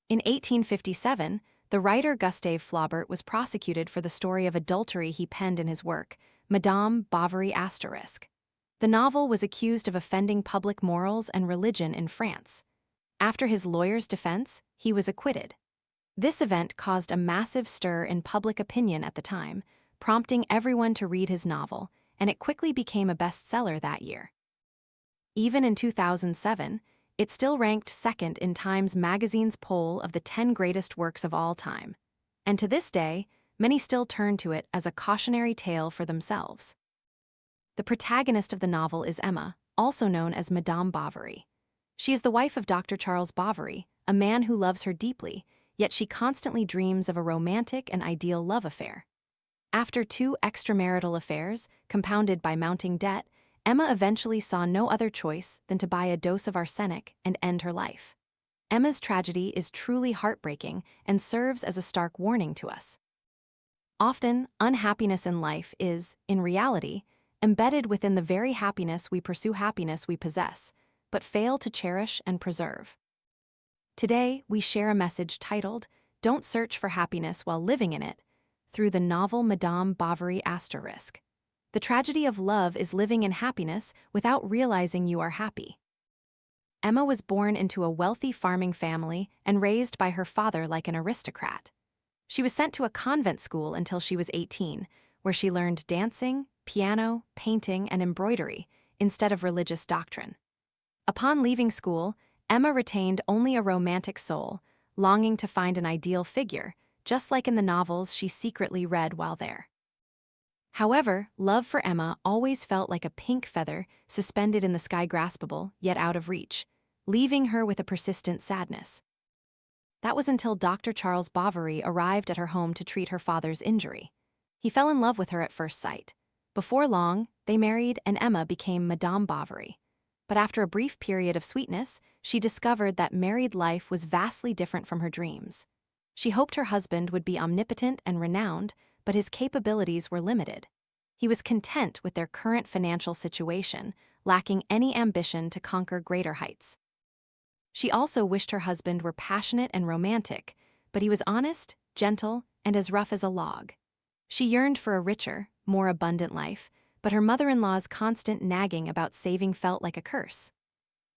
In 1857, the writer Gustave Flaubert was prosecuted for the story of adultery he penned in his work, Madame Bovary*. The novel was accused of offending public morals and religion in France. After his lawyer's defense, he was acquitted. This event caused a massive stir in public opinion at the time, prompting everyone to read his novel, and it quickly became a bestseller that year. Even in 2007, it still ranked second in Times Magazine's poll of the 10 greatest works of all time. And to this day, many still turn to it as a cautionary tale for themselves. The protagonist of the novel is Emma, also known as Madame Bovary. She is the wife of Dr. Charles Bovary, a man who loves her deeply, yet she constantly dreams of a romantic and ideal love affair. After 2 extramarital affairs, compounded by mounting debt, Emma eventually saw no other choice than to buy a dose of arsenic and end her life. Emma's tragedy is truly heartbreaking and serves as a stark warning to us. Often, unhappiness in life is, in reality, embedded within the very happiness we possess, but fail to cherish and preserve. Today, we share a message titled, "Don't Search for Happiness While Living in It," through the novel Madame Bovary*. The tragedy of love is living in happiness without realizing you are happy. Emma was born into a wealthy farming family and raised by her father like an aristocrat. She was sent to a convent school until she was 18, where she learned dancing, piano, painting, and embroidery, instead of religious doctrine. Upon leaving school, Emma retained only a romantic soul, longing to find an ideal figure, just like in the novels she secretly read while there. However, love for Emma always felt like a pink feather suspended in the sky, graspable, yet out of reach, leaving her with a persistent sadness. That was until Dr. Charles Bovary arrived at her home to treat her father's injury. He fell in love with her at first sight. Before long, they married and Emma became Madame Bovary. But after a brief period of sweetness, she discovered that married life was vastly different from her dreams. She hoped her husband would be omnipotent and renowned, but his capabilities were limited. He was content with their current financial situation, lacking any ambition to conquer greater heights. She also wished her husband were passionate and romantic, but he was honest, gentle, and as rough as a log. She yearned for a richer, more abundant life, but her mother-in-law's constant nagging about saving felt like a curse.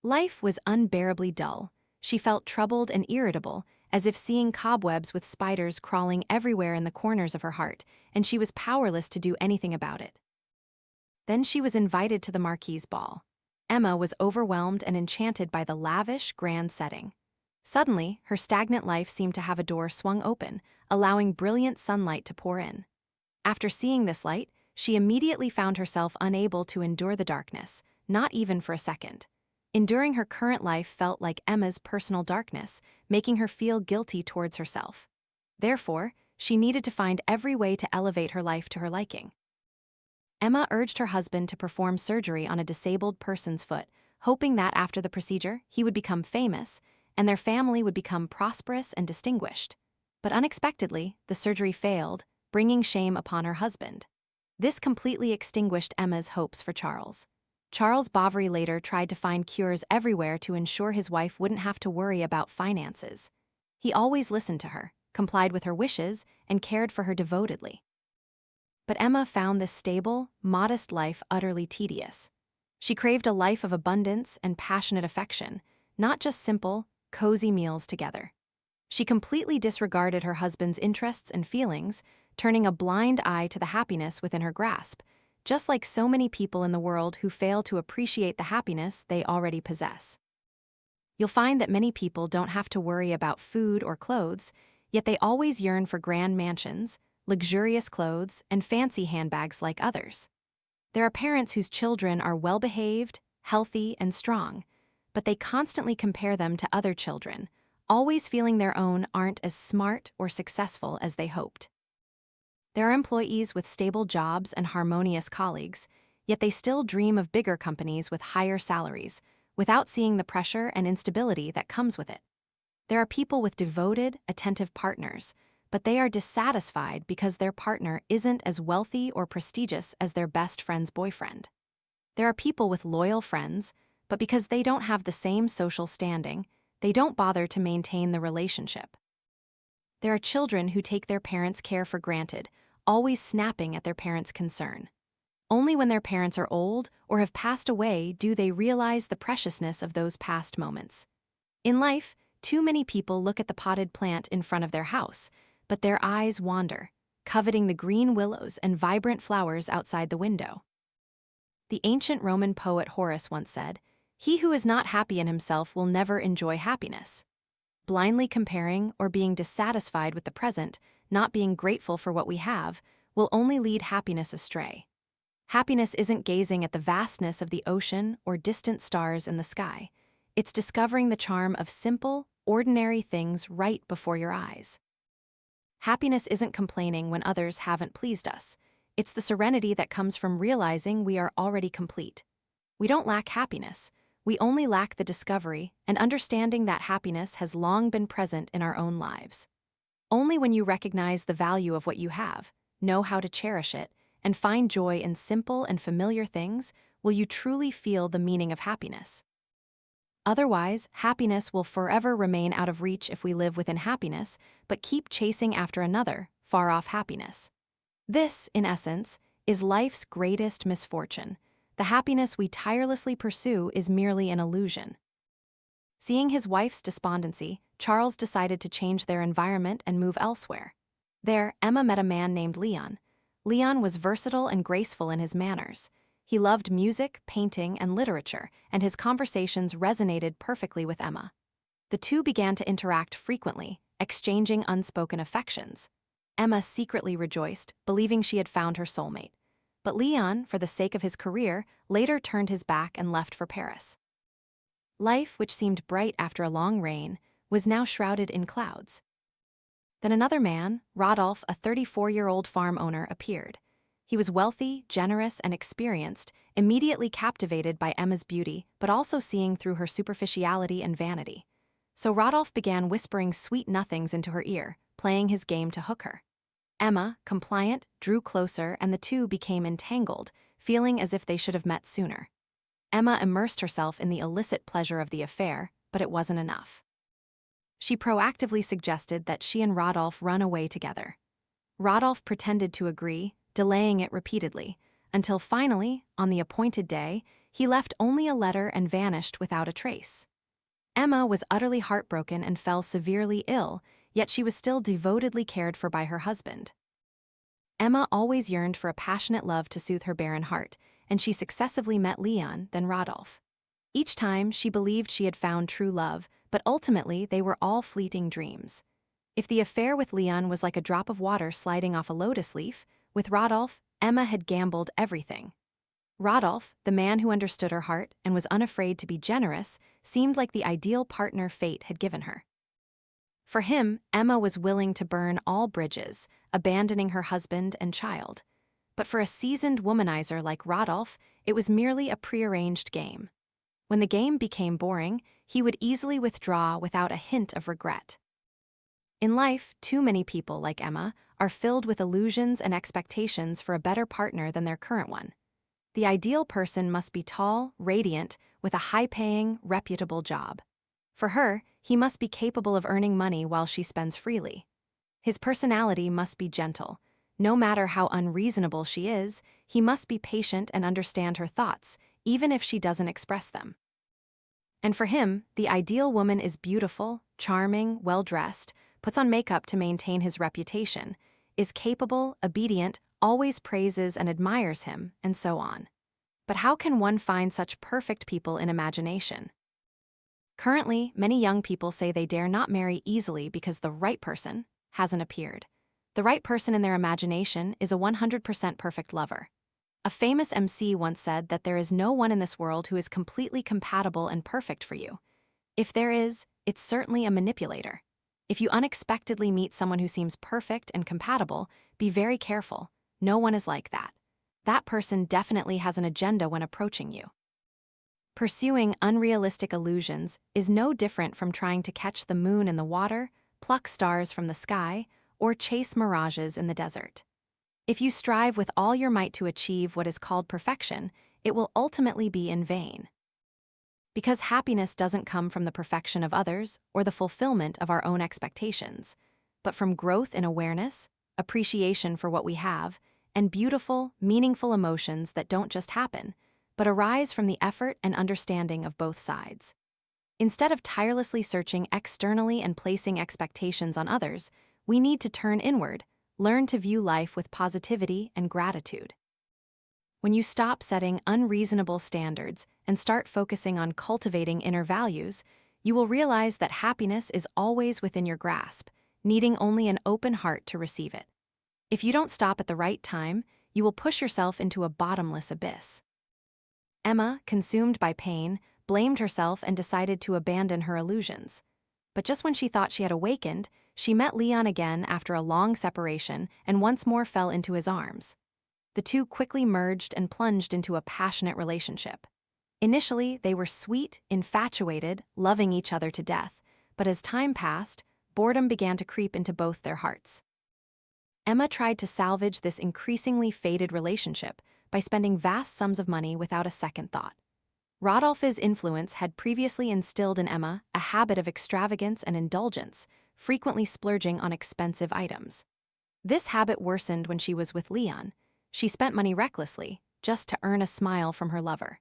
Life was unbearably dull. She felt troubled and irritable, as if seeing cobwebs with spiders crawling everywhere in the corners of her heart, and she was powerless to do anything about it. Then she was invited to the Marquis' ball. Emma was overwhelmed and enchanted by the lavish, grand setting. Suddenly, her stagnant life seemed to have a door swung open, allowing brilliant sunlight to pour in. After seeing this light, she immediately found herself unable to endure the darkness, not even for a second. Enduring her current life felt like Emma's personal darkness, making her feel guilty towards herself. Therefore, she needed to find every way to elevate her life to her liking. Emma urged her husband to perform surgery on a disabled person's foot, hoping that after the procedure, he would become famous, and their family would become prosperous and distinguished. But unexpectedly, the surgery failed, bringing shame upon her husband. This completely extinguished Emma's hopes for Charles. Charles Bovary later tried to find cures everywhere to ensure his wife wouldn't have to worry about finances. He always listened to her, complied with her wishes, and cared for her devotedly. But Emma found this stable, modest life utterly tedious. She craved a life of abundance and passionate affection, not just simple, cozy meals together. She completely disregarded her husband's interests and feelings, turning a blind eye to the happiness within her grasp, just like so many people in the world who fail to appreciate the happiness they already possess. You'll find that many people don't have to worry about food or clothes, yet they always yearn for grand mansions, luxurious clothes, and fancy handbags like others. There are parents whose children are well-behaved, healthy, and strong, but they constantly compare them to other children, always feeling their own aren't as smart or successful as they hoped. There are employees with stable jobs and harmonious colleagues, yet they still dream of bigger companies with higher salaries, without seeing the pressure and instability that comes with it. There are people with devoted, attentive partners, but they are dissatisfied because their partner isn't as wealthy or prestigious as their best friend's boyfriend. There are people with loyal friends, but because they don't have the same social standing, they don't bother to maintain the relationship. There are children who take their parents' care for granted, always snapping at their parents' concern. Only when their parents are old or have passed away do they realize the preciousness of those past moments. In life, too many people look at the potted plant in front of their house, but their eyes wander, coveting the green willows and vibrant flowers outside the window. The ancient Roman poet Horace once said, "He who is not happy in himself will never enjoy happiness." Blindly comparing or being dissatisfied with the present, not being grateful for what we have, will only lead happiness astray. Happiness isn't gazing at the vastness of the ocean or distant stars in the sky. It's discovering the charm of simple, ordinary things right before your eyes. Happiness isn't complaining when others haven't pleased us. It's the serenity that comes from realizing we are already complete. We don't lack happiness. We only lack the discovery and understanding that happiness has long been present in our own lives. Only when you recognize the value of what you have, know how to cherish it, and find joy in simple and familiar things will you truly feel the meaning of happiness. Otherwise, happiness will forever remain out of reach if we live within happiness, but keep chasing after another, far-off happiness. This, in essence, is life's greatest misfortune. The happiness we tirelessly pursue is merely an illusion. Seeing his wife's despondency, Charles decided to change their environment and move elsewhere. There, Emma met a man named Leon. Leon was versatile and graceful in his manners. He loved music, painting, and literature, and his conversations resonated perfectly with Emma. The two began to interact frequently, exchanging unspoken affections. Emma secretly rejoiced, believing she had found her soulmate. But Leon, for the sake of his career, later turned his back and left for Paris. Life, which seemed bright after a long reign, was now shrouded in clouds. Then another man, Rodolphe, a 34-year-old farm owner, appeared. He was wealthy, generous, and experienced, immediately captivated by Emma's beauty, but also seeing through her superficiality and vanity. So Rodolphe began whispering sweet nothings into her ear, playing his game to hook her. Emma, compliant, drew closer, and the two became entangled, feeling as if they should have met sooner. Emma immersed herself in the illicit pleasure of the affair, but it wasn't enough. She proactively suggested that she and Rodolphe run away together. Rodolphe pretended to agree, delaying it repeatedly, until finally, on the appointed day, he left only a letter and vanished without a trace. Emma was utterly heartbroken and fell severely ill, yet she was still devotedly cared for by her husband. Emma always yearned for a passionate love to soothe her barren heart, and she successively met Leon, then Rodolphe. Each time, she believed she had found true love, but ultimately they were all fleeting dreams. If the affair with Leon was like a drop of water sliding off a lotus leaf, with Rodolphe, Emma had gambled everything. Rodolphe, the man who understood her heart and was unafraid to be generous, seemed like the ideal partner fate had given her. For him, Emma was willing to burn all bridges, abandoning her husband and child. But for a seasoned womanizer like Rodolphe, it was merely a prearranged game. When the game became boring, he would easily withdraw without a hint of regret. In life, too many people, like Emma, are filled with illusions and expectations for a better partner than their current one. The ideal person must be tall, radiant, with a high-paying, reputable job. For her, he must be capable of earning money while she spends freely. His personality must be gentle. No matter how unreasonable she is, he must be patient and understand her thoughts, even if she doesn't express them. And for him, the ideal woman is beautiful, charming, well-dressed, puts on makeup to maintain his reputation, is capable, obedient, always praises and admires him, and so on. But how can one find such perfect people in imagination? Currently, many young people say they dare not marry easily because the right person hasn't appeared. The right person in their imagination is a 100% perfect lover. A famous MC once said that there is no one in this world who is completely compatible and perfect for you. If there is, it's certainly a manipulator. If you unexpectedly meet someone who seems perfect and compatible, be very careful. No one is like that. That person definitely has an agenda when approaching you. Pursuing unrealistic illusions is no different from trying to catch the moon in the water, pluck stars from the sky, or chase mirages in the desert. If you strive with all your might to achieve what is called perfection, it will ultimately be in vain. Because happiness doesn't come from the perfection of others or the fulfillment of our own expectations, but from growth in awareness, appreciation for what we have, and beautiful, meaningful emotions that don't just happen, but arise from the effort and understanding of both sides. Instead of tirelessly searching externally and placing expectations on others, we need to turn inward, learn to view life with positivity and gratitude. When you stop setting unreasonable standards and start focusing on cultivating inner values, you will realize that happiness is always within your grasp, needing only an open heart to receive it. If you don't stop at the right time, you will push yourself into a bottomless abyss. Emma, consumed by pain, blamed herself and decided to abandon her illusions. But just when she thought she had awakened, she met Leon again after a long separation and once more fell into his arms. The two quickly merged and plunged into a passionate relationship. Initially, they were sweet, infatuated, loving each other to death, but as time passed, boredom began to creep into both their hearts. Emma tried to salvage this increasingly faded relationship by spending vast sums of money without a second thought. Rodolphe's influence had previously instilled in Emma a habit of extravagance and indulgence, frequently splurging on expensive items. This habit worsened when she was with Leon. She spent money recklessly, just to earn a smile from her lover.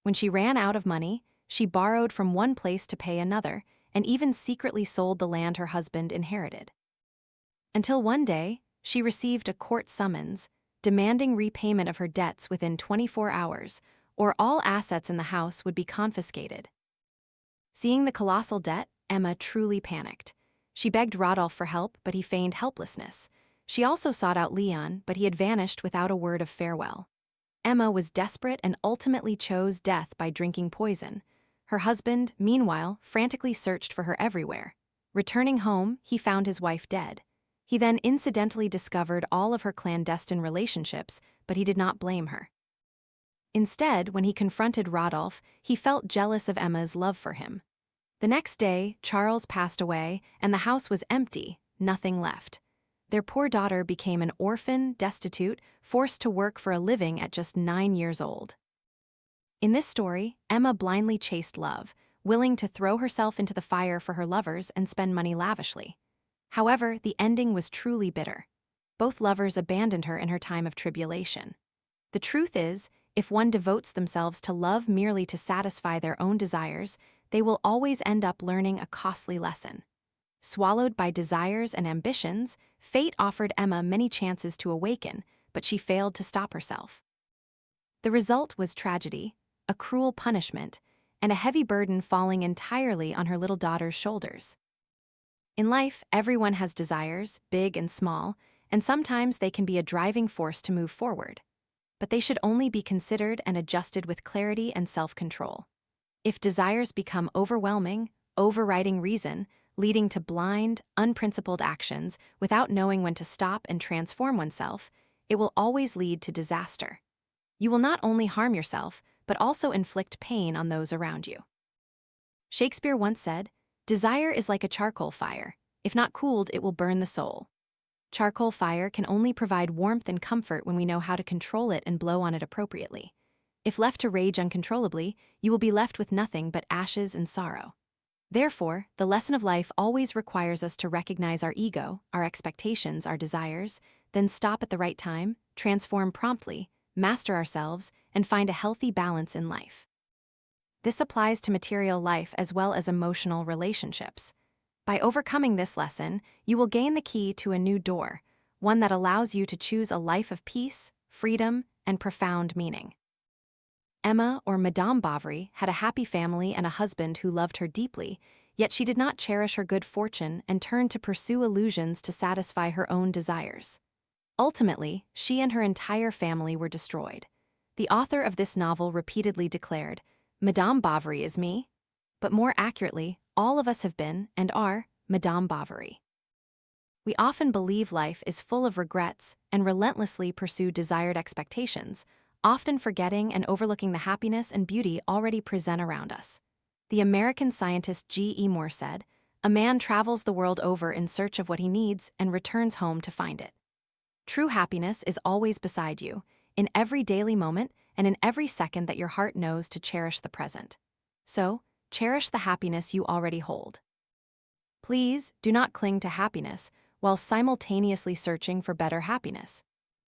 When she ran out of money, she borrowed from one place to pay another, and even secretly sold the land her husband inherited. Until one day, she received a court summons, demanding repayment of her debts within 24 hours, or all assets in the house would be confiscated. Seeing the colossal debt, Emma truly panicked. She begged Rodolphe for help, but he feigned helplessness. She also sought out Leon, but he had vanished without a word of farewell. Emma was desperate and ultimately chose death by drinking poison. Her husband, meanwhile, frantically searched for her everywhere. Returning home, he found his wife dead. He then incidentally discovered all of her clandestine relationships, but he did not blame her. Instead, when he confronted Rodolphe, he felt jealous of Emma's love for him. The next day, Charles passed away, and the house was empty, nothing left. Their poor daughter became an orphan, destitute, forced to work for a living at just 9 years old. In this story, Emma blindly chased love, willing to throw herself into the fire for her lovers and spend money lavishly. However, the ending was truly bitter. Both lovers abandoned her in her time of tribulation. The truth is, if one devotes themselves to love merely to satisfy their own desires, they will always end up learning a costly lesson. Swallowed by desires and ambitions, fate offered Emma many chances to awaken, but she failed to stop herself. The result was tragedy, a cruel punishment, and a heavy burden falling entirely on her little daughter's shoulders. In life, everyone has desires, big and small, and sometimes they can be a driving force to move forward. But they should only be considered and adjusted with clarity and self-control. If desires become overwhelming, overriding reason, leading to blind, unprincipled actions without knowing when to stop and transform oneself, it will always lead to disaster. You will not only harm yourself, but also inflict pain on those around you. Shakespeare once said, "Desire is like a charcoal fire. If not cooled, it will burn the soul." Charcoal fire can only provide warmth and comfort when we know how to control it and blow on it appropriately. If left to rage uncontrollably, you will be left with nothing but ashes and sorrow. Therefore, the lesson of life always requires us to recognize our ego, our expectations, our desires, then stop at the right time, transform promptly, master ourselves, and find a healthy balance in life. This applies to material life as well as emotional relationships. By overcoming this lesson, you will gain the key to a new door, one that allows you to choose a life of peace, freedom, and profound meaning. Emma, or Madame Bovary, had a happy family and a husband who loved her deeply, yet she did not cherish her good fortune and turned to pursue illusions to satisfy her own desires. Ultimately, she and her entire family were destroyed. The author of this novel repeatedly declared, "Madame Bovary is me," but more accurately, all of us have been, and are, Madame Bovary. We often believe life is full of regrets and relentlessly pursue desired expectations, often forgetting and overlooking the happiness and beauty already present around us. The American scientist G.E. Moore said, "A man travels the world over in search of what he needs and returns home to find it." True happiness is always beside you, in every daily moment and in every second that your heart knows to cherish the present. So, cherish the happiness you already hold. Please do not cling to happiness while simultaneously searching for better happiness.